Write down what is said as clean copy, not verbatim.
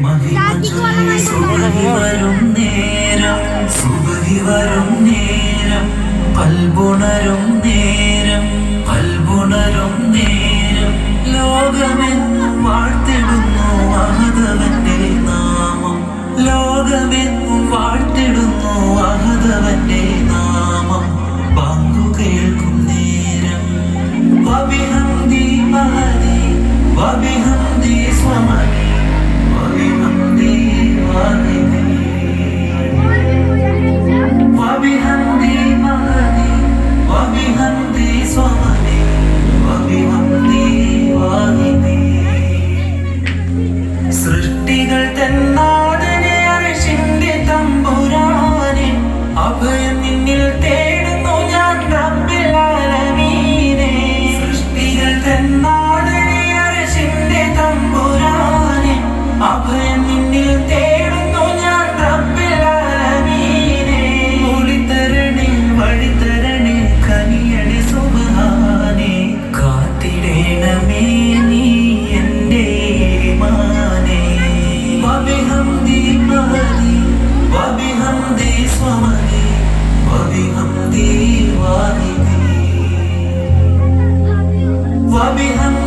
മഹിമ ചൊല്ലി സുബഹി വരും നേരം, സുബഹി വരും നേരം, കൽബുണരും നേരം, കൽബുണരും നേരം, ലോകമെന്നും വാഴ്ത്തിടുന്നു അഹദവന്റെ നാമം, ലോകമെന്നും വാഴ്ത്തിടുന്നു അഹദവന്റെ നാമം. പങ്കു കേൾക്കും നേരം വബിഹംദി മഹദി വബിഹംദി സ്വമദി വബിഹംദി വാഹിദി വബിഹംദി മഹദി വബിഹംദി സ്വമദി വബിഹംദി വാഹിദി. സൃഷ്ടികൾ തന്നാദനെ അർശിന്റെ തമ്പുരാനെ, അഭയം നിന്നിൽ തേടുന്നു ഞാൻ റബ്ബിൽ ആലമീനെ. സൃഷ്ടികൾ തന്നാദനെ അർശിന്റെ തമ്പുരാനെ, അഭയം നിന്നിൽ തേടുന്നു ഞാൻ റബ്ബിൽ ആലമീനെ. ഒളിതരണേ വഴിതരണേ കനിയണേ സുബ്ഹാനേ, കാത്തിടേണമേ നീ എൻ്റെ ഈമാനെ. വബിഹംദി മഹദി വബിഹംദി സ്വമദി വബിഹംദി വാഹിദി വബിഹംദി